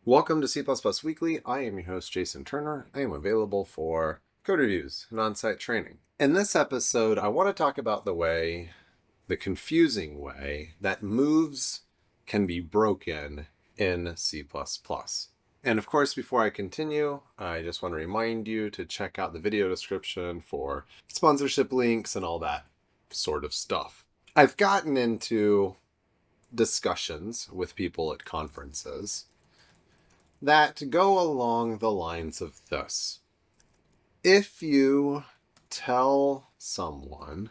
Welcome to C++ Weekly. I am your host, Jason Turner. I am available for code reviews and on-site training. In this episode, I want to talk about the confusing way that moves can be broken in C++. And of course, before I continue, I just want to remind you to check out the video description for sponsorship links and all that sort of stuff. I've gotten into discussions with people at conferences that go along the lines of this. If you tell someone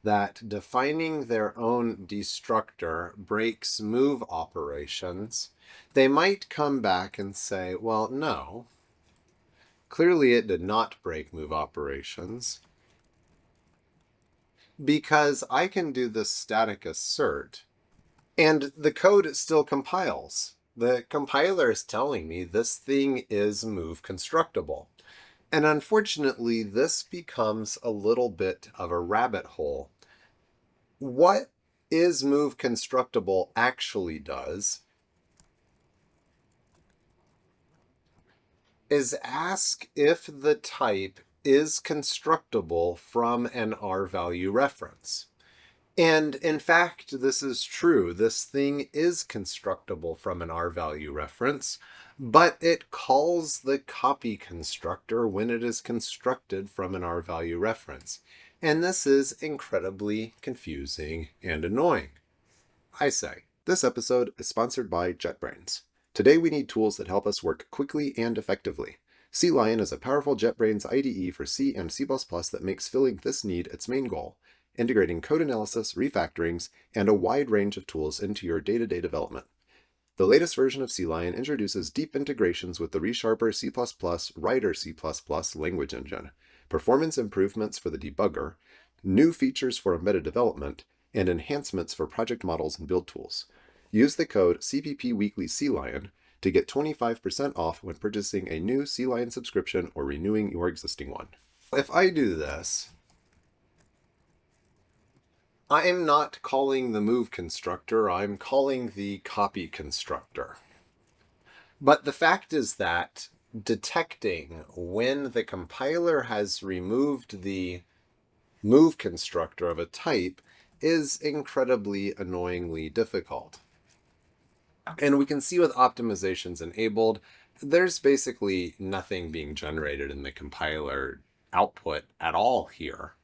that defining their own destructor breaks move operations, they might come back and say, well, no, clearly it did not break move operations because I can do this static assert and the code still compiles. The compiler is telling me this thing is move constructible. And unfortunately, this becomes a little bit of a rabbit hole. What is move constructible actually does is ask if the type is constructible from an R-value reference. And in fact, this is true. This thing is constructible from an R-value reference, but it calls the copy constructor when it is constructed from an R-value reference. And this is incredibly confusing and annoying. I say, this episode is sponsored by JetBrains. Today we need tools that help us work quickly and effectively. CLion is a powerful JetBrains IDE for C and C++ that makes filling this need its main goal, integrating code analysis, refactorings, and a wide range of tools into your day-to-day development. The latest version of CLion introduces deep integrations with the ReSharper C++, Writer C++ language engine, performance improvements for the debugger, new features for embedded development, and enhancements for project models and build tools. Use the code CPPWeeklyCLion to get 25% off when purchasing a new CLion subscription or renewing your existing one. If I do this, I'm not calling the move constructor, I'm calling the copy constructor. But the fact is that detecting when the compiler has removed the move constructor of a type is incredibly annoyingly difficult. And we can see with optimizations enabled, there's basically nothing being generated in the compiler output at all here.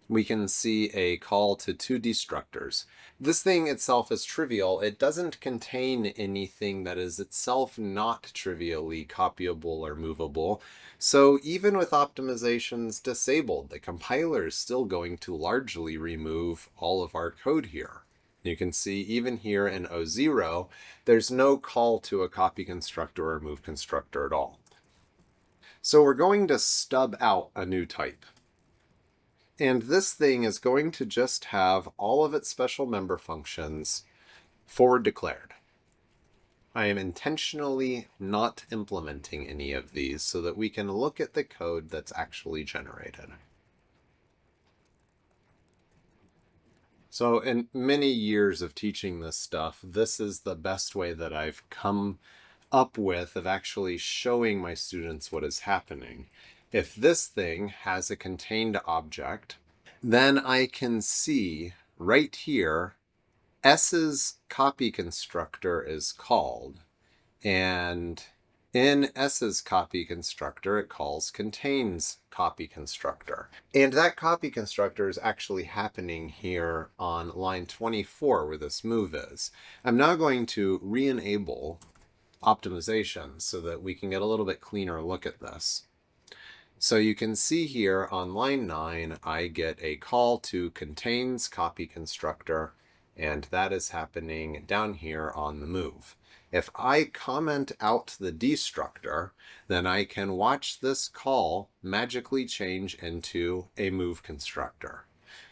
We can see a call to two destructors. This thing itself is trivial. It doesn't contain anything that is itself not trivially copyable or movable. So even with optimizations disabled, the compiler is still going to largely remove all of our code here. You can see even here in O0, there's no call to a copy constructor or move constructor at all. So we're going to stub out a new type. And this thing is going to just have all of its special member functions forward declared. I am intentionally not implementing any of these so that we can look at the code that's actually generated. So in many years of teaching this stuff, this is the best way that I've come up with of actually showing my students what is happening. If this thing has a contained object, then I can see right here, S's copy constructor is called. And in S's copy constructor, it calls contains copy constructor. And that copy constructor is actually happening here on line 24 where this move is. I'm now going to re-enable optimization so that we can get a little bit cleaner look at this. So you can see here on line 9, I get a call to contains copy constructor, and that is happening down here on the move. If I comment out the destructor, then I can watch this call magically change into a move constructor.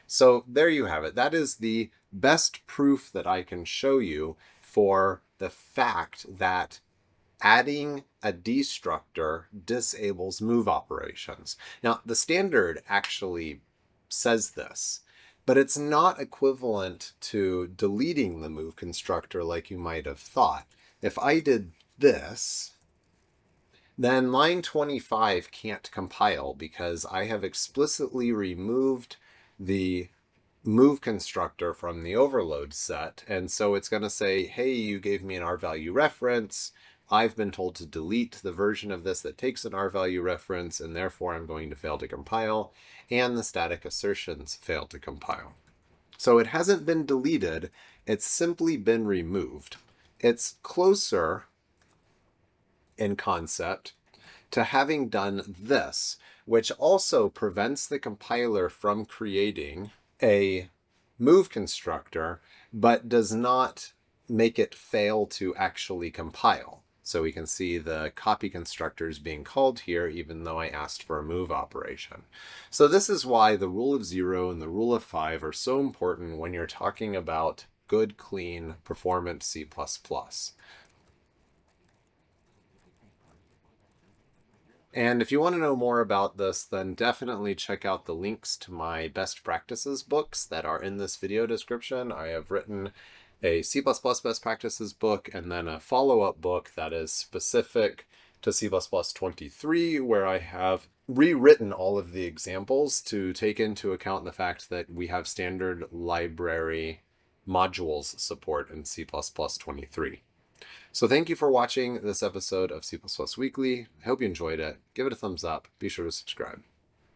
So there you have it. That is the best proof that I can show you for the fact that adding a destructor disables move operations. Now, the standard actually says this, but it's not equivalent to deleting the move constructor like you might have thought. If I did this, then line 25 can't compile because I have explicitly removed the move constructor from the overload set. And so it's going to say, hey, you gave me an R value reference. I've been told to delete the version of this that takes an R value reference, and therefore I'm going to fail to compile, and the static assertions fail to compile. So it hasn't been deleted, it's simply been removed. It's closer in concept to having done this, which also prevents the compiler from creating a move constructor, but does not make it fail to actually compile. So we can see the copy constructors being called here, even though I asked for a move operation. So this is why the rule of 0 and the rule of 5 are so important when you're talking about good, clean, performant C++. And if you want to know more about this, then definitely check out the links to my best practices books that are in this video description. I have written a C++ best practices book and then a follow-up book that is specific to C++ 23, where I have rewritten all of the examples to take into account the fact that we have standard library modules support in C++ 23. So thank you for watching this episode of C++ Weekly. I hope you enjoyed it. Give it a thumbs up. Be sure to subscribe.